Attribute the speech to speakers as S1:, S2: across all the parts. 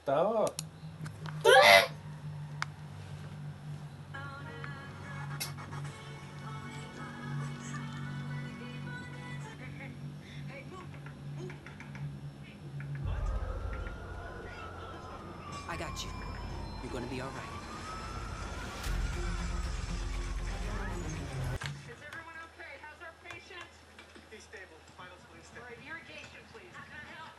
S1: Oh.
S2: I got you. You're gonna be all right.
S3: Is everyone okay? How's our patient?
S4: He's stable. Vitals, please.
S3: All right, irrigation, please. How can I help?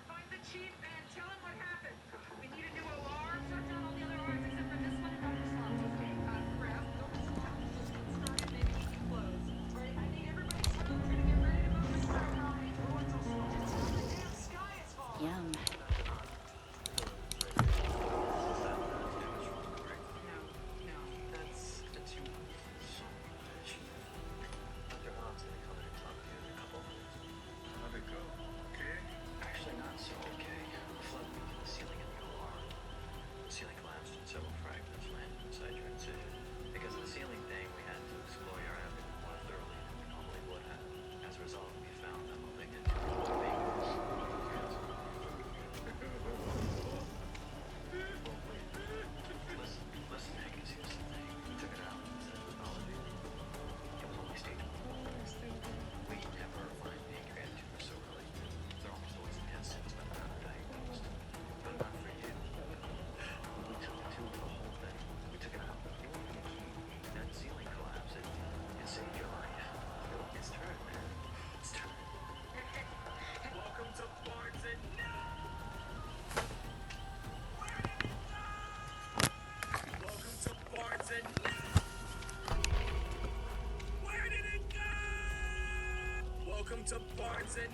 S3: Find the chief and tell him what happened. We need a new OR. Shut down all the other ORs except for this one and Dr. Sloan's. Okay, Graf, go to Sloan. Just get started. Maybe he can close. All right, I need everybody's temperature to get ready to move this crap out. It's not the damn sky it's falling.
S2: Yum.
S3: No,
S4: That's you. Dr. Han's gonna come in and talk to you in a couple of minutes.
S5: How'd it go? Okay?
S4: Actually, not so okay. Flood leak in the ceiling in the OR. The ceiling collapsed and several fragments landed inside your incision. Because of the ceiling thing, we had to explore your abdomen more thoroughly than we normally would have. As a result, we found a malignant Listen, Hank, here's the thing. We took it out and said pathology. It was only stage 1. We never find pancreatic tumors so early. They're almost always intensive by the time they're diagnosed. But not for you. We took the tube for the whole thing. We took it out. It won't be a key. That ceiling collapse, it saved your life. It's turned, man. It's turned.
S5: Welcome to Barnes and Welcome to Barnes and Where did it go? Welcome to Barnes and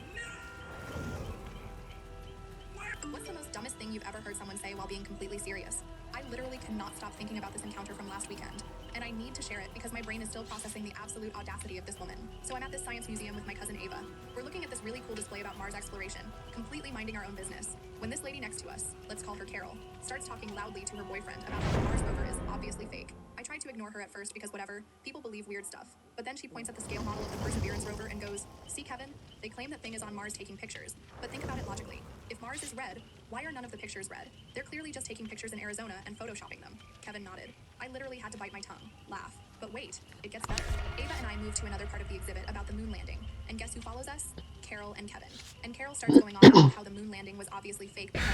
S6: What's the most dumbest thing you've ever heard someone say while being completely serious? I literally cannot stop thinking about this encounter from last weekend, and I need to share it because my brain is still processing the absolute audacity of this woman. So I'm at this science museum with my cousin Ava. We're looking at this really cool display about Mars exploration, completely minding our own business, when this lady next to us, let's call her Carol, starts talking loudly to her boyfriend about how the Mars rover is obviously fake. I tried to ignore her at first because whatever, people believe weird stuff. But then she points at the scale model of the Perseverance rover and goes, "See, Kevin? They claim that thing is on Mars taking pictures. But think about it logically. If Mars is red, why are none of the pictures red? They're clearly just taking pictures in Arizona and photoshopping them." Kevin nodded. I literally had to bite my tongue, laugh. But wait, it gets better. Ava and I moved to another part of the exhibit about the moon landing. And guess who follows us? Carol and Kevin. And Carol starts going on about how the moon landing was obviously fake because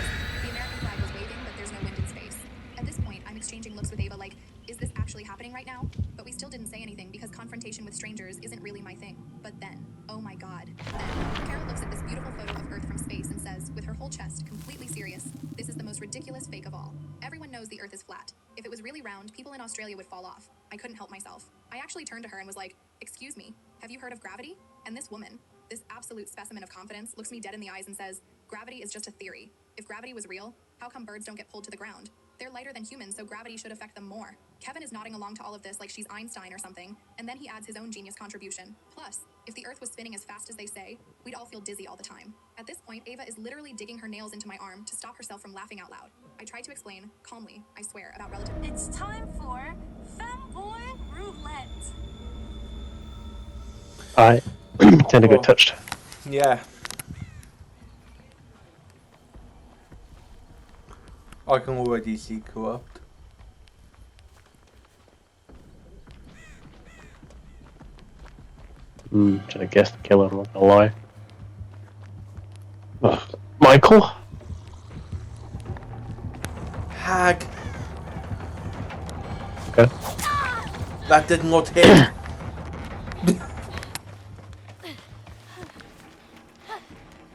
S6: the American flag was waving, but there's no wind in space. At this point, I'm exchanging looks with Ava like, is this actually happening right now? But we still didn't say anything because confrontation with strangers isn't really my thing. But then, oh my god, then, Carol looks at this beautiful photo of Earth from space and says, with her whole chest completely serious, "This is the most ridiculous fake of all. Everyone knows the Earth is flat. If it was really round, people in Australia would fall off." I couldn't help myself. I actually turned to her and was like, "Excuse me, have you heard of gravity?" And this woman, this absolute specimen of confidence, looks me dead in the eyes and says, "Gravity is just a theory. If gravity was real, how come birds don't get pulled to the ground? They're lighter than humans, so gravity should affect them more." Kevin is nodding along to all of this like she's Einstein or something, and then he adds his own genius contribution. Plus, if the Earth was spinning as fast as they say, we'd all feel dizzy all the time. At this point, Ava is literally digging her nails into my arm to stop herself from laughing out loud. I tried to explain, calmly, I swear, about relative.
S7: It's time for Femboy Roulette.
S8: I tend to
S1: Oh.
S8: get touched.
S1: Yeah. I can already see corrupt.
S8: Should have guessed the killer, I'm not gonna lie. Ugh. Michael?
S1: Hag.
S8: Okay.
S1: That did not hit.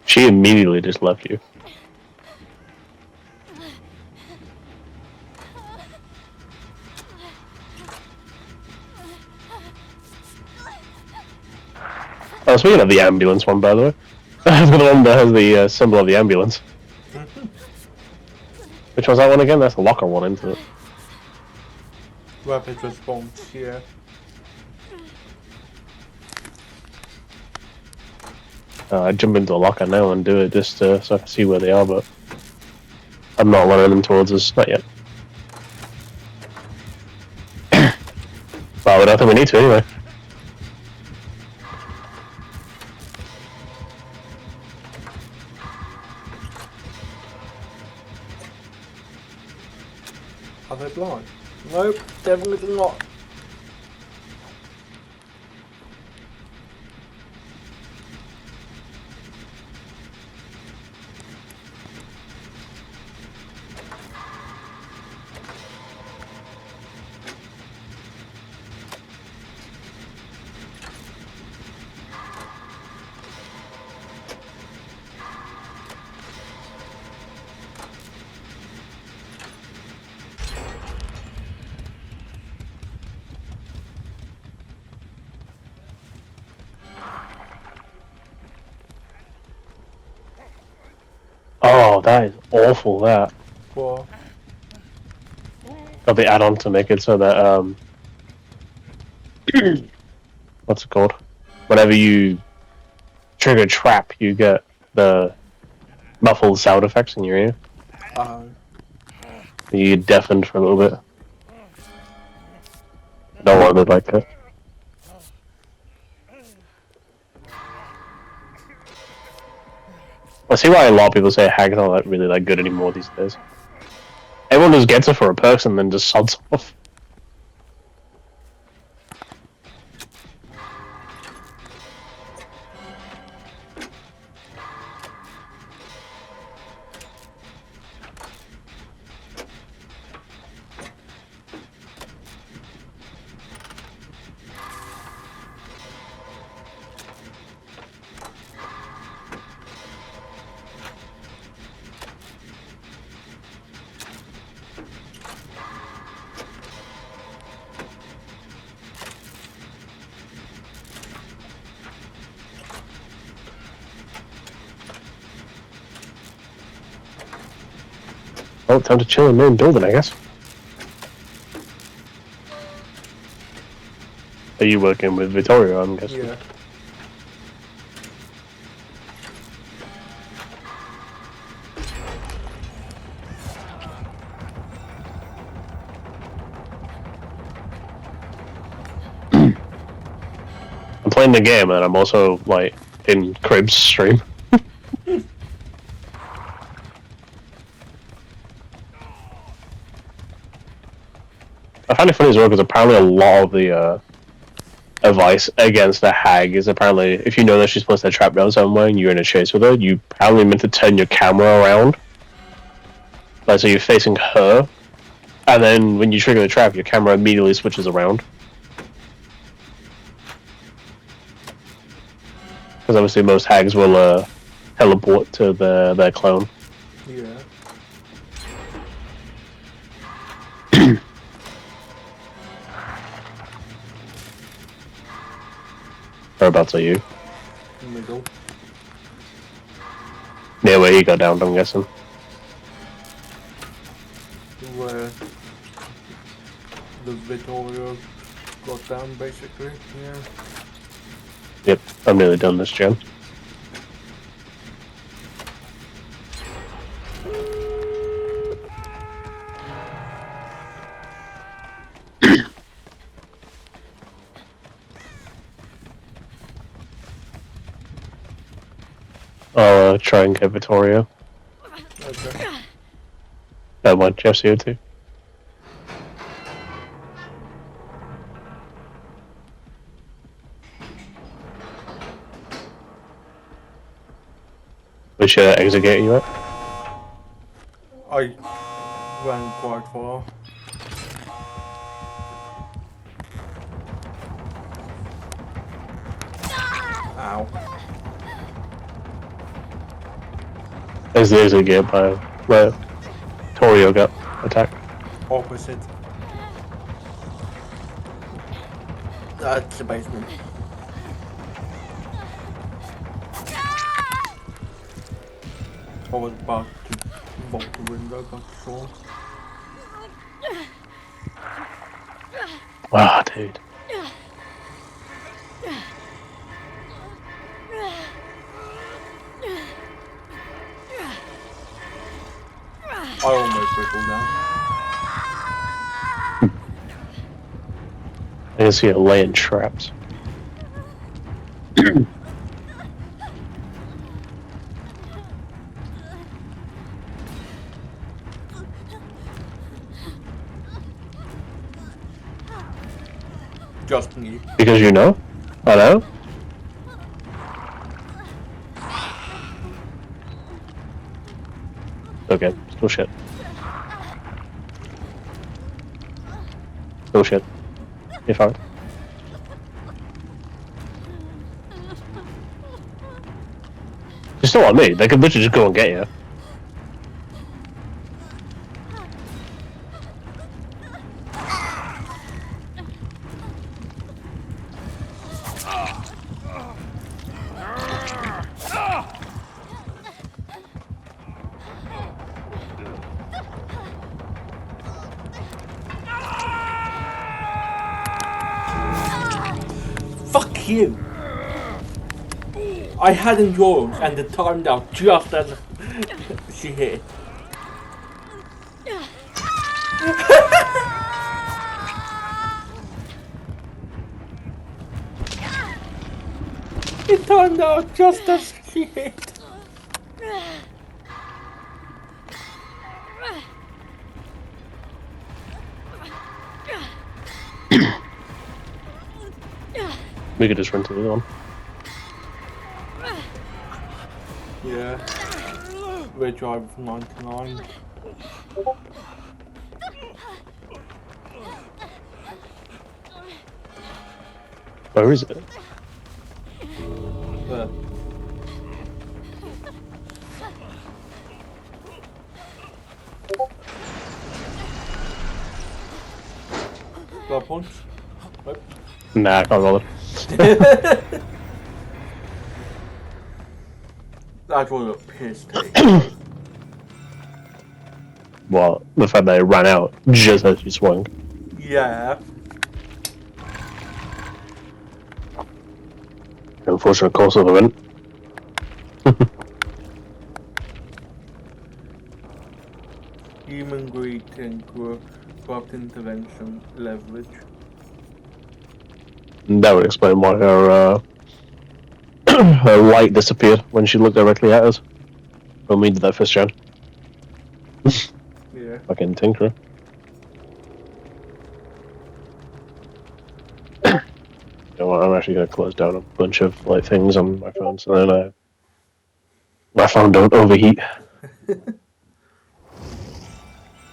S8: She immediately just left you. Oh, speaking of the ambulance one, by the way. The one that has the symbol of the ambulance. Which was that one again? That's the locker one, isn't it?
S1: Rapid response, yeah.
S8: I jump into a locker now and do it just so I can see where they are, but I'm not running them towards us, not yet. Well, I don't think we need to anyway.
S1: Are they blind? Nope, definitely not.
S8: Oh, that is awful. That.
S1: Well,
S8: Got the add-on to make it so that what's it called? Whenever you trigger trap, you get the muffled sound effects in your ear. You get deafened for a little bit. I don't want it like that. I see why a lot of people say hags aren't like really that good anymore these days. Everyone just gets it for a perks and then just sods off. Well, time to chill in the main building, I guess. Are you working with Vittorio, I'm guessing?
S1: yeah.
S8: I'm playing the game and I'm also, like, in Crib's stream. I find it funny as well because apparently a lot of the advice against the hag is apparently if you know that she's supposed to trap down somewhere and you're in a chase with her, you apparently meant to turn your camera around. Like, so you're facing her, and then when you trigger the trap, your camera immediately switches around. Because obviously most hags will teleport to their clone.
S1: Yeah.
S8: Whereabouts are you?
S1: Middle.
S8: Near where he got downed, I'm guessing.
S1: Where the Vittorio got down, basically. Yeah.
S8: Yep, I'm nearly done this gen. I'll try and get Vittorio.
S1: Okay.
S8: That one, Jeff's here too. Which exit gate are you at?
S1: I ran quite far. Ow.
S8: There's the exit gate by where Torio got attacked.
S1: Opposite. That's the basement. I was about to vault the window, but sure.
S8: Wow, dude.
S1: I almost whistled down.
S8: I can see it laying traps.
S1: Just me.
S8: Because you know? I know? Okay, still shit. Still shit. You're fine. You're still on me. They could literally just go and get you.
S1: Fuck you! I had endurance and it timed out just as she hit. It timed out just as she hit.
S8: We could just run to the other one.
S1: Yeah. We're driving for 99.
S8: Where is it?
S1: There. Blood punch? Nope.
S8: Nah, I can't roll it.
S1: That was a piss take.
S8: Well, the fact that it ran out just as you swung.
S1: Yeah.
S8: Unfortunate course of event.
S1: Human greed and corrupt intervention leverage.
S8: That would explain why her her light disappeared when she looked directly at us. When we did that first gen.
S1: Yeah.
S8: Fucking tinkerer. You know what, I'm actually gonna close down a bunch of like things on my phone so then my phone don't overheat.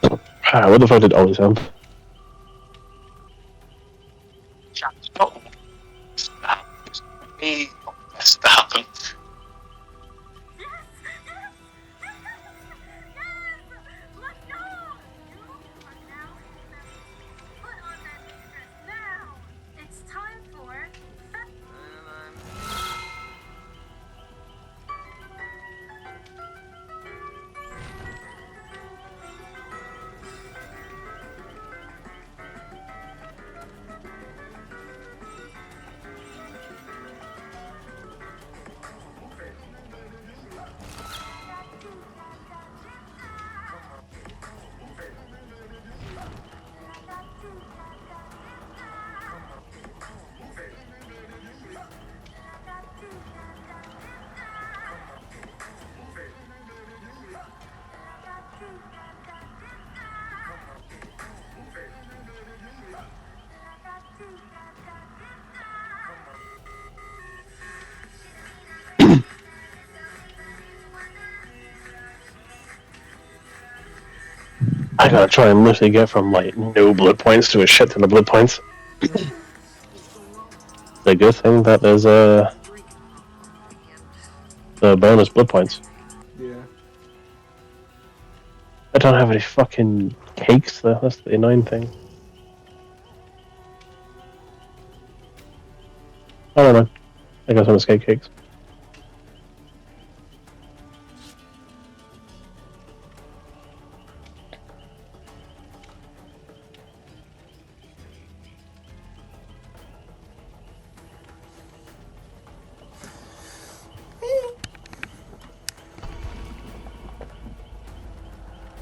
S8: What the fuck did Ollie sound?
S9: Stop. Stop.
S7: Let's go! You are now in the put on that pink dress now. It's time for
S8: I gotta try and literally get from like no blood points to a shit ton of blood points. The good thing that there's a bonus blood points.
S1: Yeah.
S8: I don't have any fucking cakes though, that's the annoying thing. I don't know. I got some escape cakes.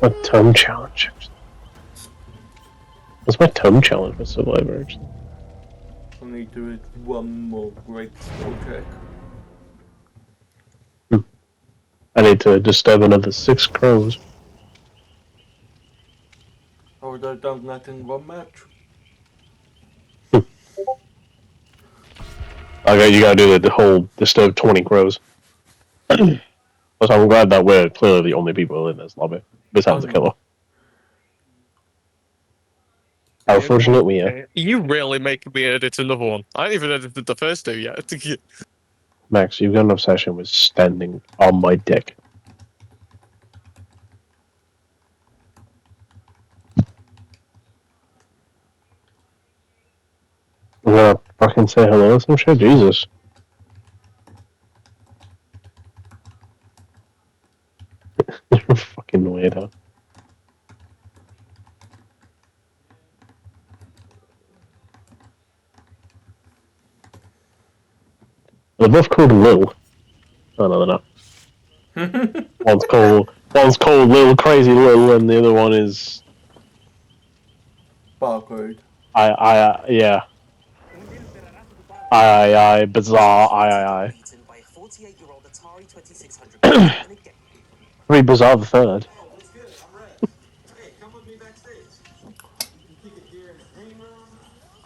S8: A tome challenge. What's my tome challenge for Survivor? Actually?
S1: I need to do one more great skill check.
S8: I need to disturb another 6 crows.
S1: Or I done that in one match.
S8: Okay, you gotta do the whole disturb 20 crows. Plus, I'm glad that we're clearly the only people in this lobby, besides the killer. How fortunate we are.
S10: You really making me edit another one. I ain't even edited the first two yet.
S8: Max, you've got an obsession with standing on my dick. I'm gonna fucking say hello or some shit? Jesus. You're a fucking weirdo. They're both called Lil. Oh no, they're not. one's called Lil Crazy Lil, and the other one is
S1: Barcode.
S8: yeah. Bizarre I.
S2: Beaten by a 48-year-old Atari 2600 in a game.
S8: Pretty bizarre the third.
S11: Oh, what's good? I'm Red. Hey, come with me backstage. You can kick it here in the green room.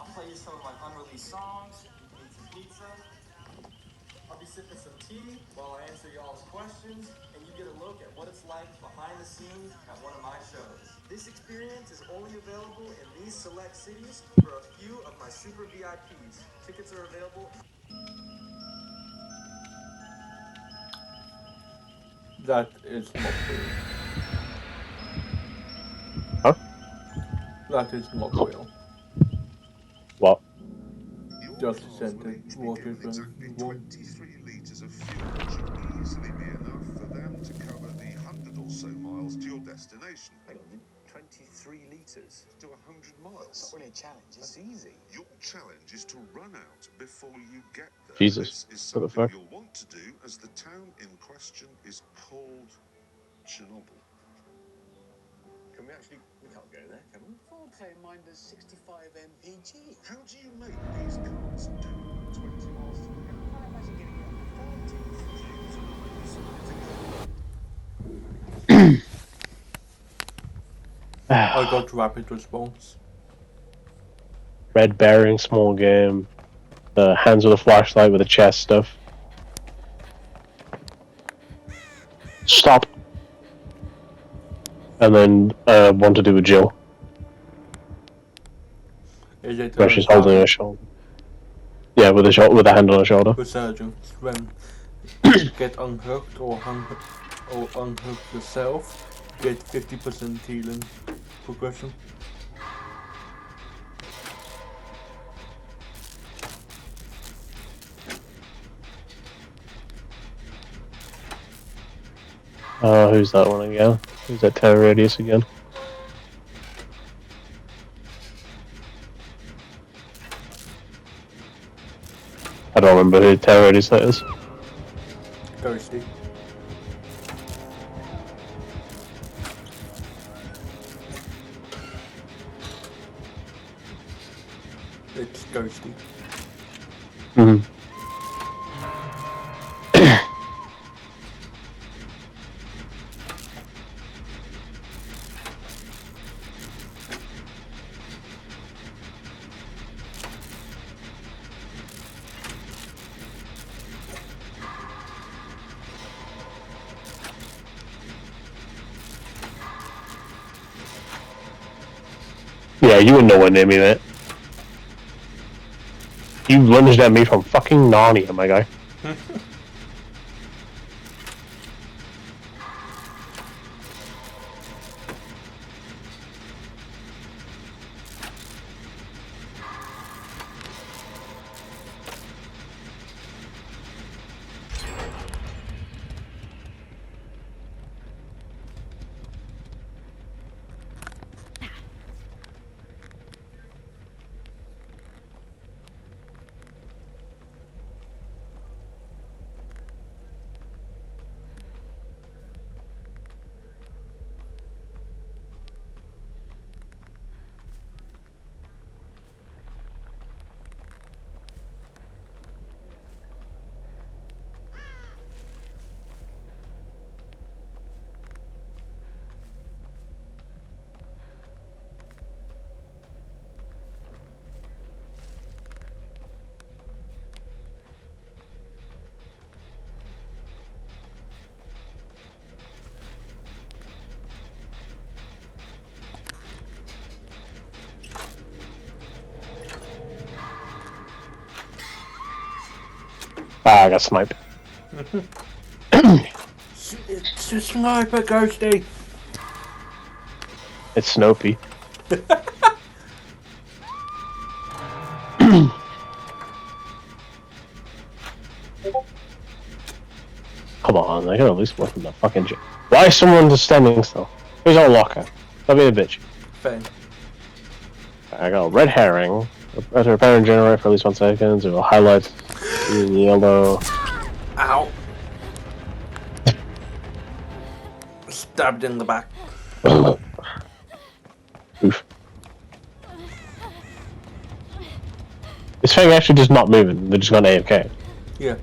S11: I'll play you some of my unreleased songs. Eat some pizza. I'll be sipping some tea while I answer y'all's questions, and you get a look at what it's like behind the scenes at one of my shows. This experience is only available in these select cities for a few of my super VIPs. Tickets are available.
S1: That is not real.
S8: Huh?
S1: That is not real.
S8: What?
S1: Just sent it. What is
S12: exactly 23 litres of fuel, which should easily be enough for them to cover the 100 or so miles to your destination.
S4: Hang on, 23 litres to 100 miles. It's not really a challenge, it's easy.
S12: Your challenge is to run out before you get there.
S8: Jesus.
S12: This is
S8: What the
S12: something
S8: fuck?
S12: you'll want to do, as the town in question is called Chernobyl.
S4: Can we actually... We can't go there, can we? Foreplay mine does 65 mpg.
S12: How do you make these cars do 20 miles to the
S4: I can't imagine getting it up to 30.
S1: I got rapid response.
S8: Red bearing, small game. Hands with a flashlight with a chest stuff. Stop. And then one to do with Jill.
S1: Is it
S8: Where she's holding her shoulder. Yeah, with a hand on her shoulder.
S1: Resurgence. When get unhooked or unhook yourself, get 50% healing progression.
S8: Who's that one again? Who's that Terror Radius again? I don't remember who Terror Radius that is.
S1: Ghosty. It's Ghosty.
S8: Mm-hmm. Yeah, you were nowhere near me, mate. You lunged at me from fucking Narnia, my guy. Ah, I got sniped.
S1: It's a sniper, Ghosty.
S8: It's Snopey. Come on, I gotta at least work from the fucking jet. Why is someone just standing still? Here's our locker. Stop being a bitch.
S1: Fine.
S8: I got a red herring. After repair and generate for at least 1 second, it will highlight in yellow.
S1: Ow. Stabbed in the back.
S8: Oof. This thing actually just not moving. They're just gone AFK.
S1: Yeah.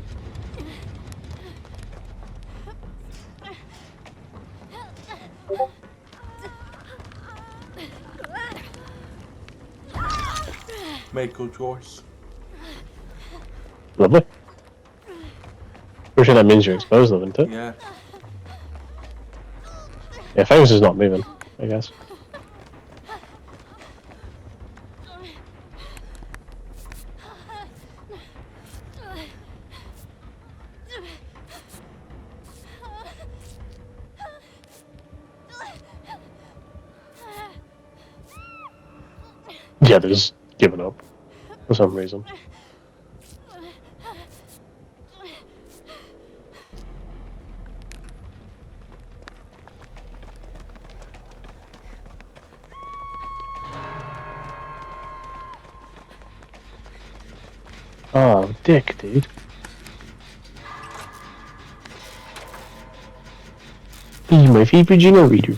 S1: Make good choice.
S8: Lovely. Pretty sure that means you're exposed to them, isn't it?
S1: Yeah.
S8: Yeah, Fangs is not moving, I guess. Yeah, they're just giving up for some reason. Oh, dick, dude. He's my favorite Gino reader.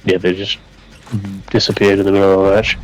S8: Yeah, they just disappeared in the middle of the match.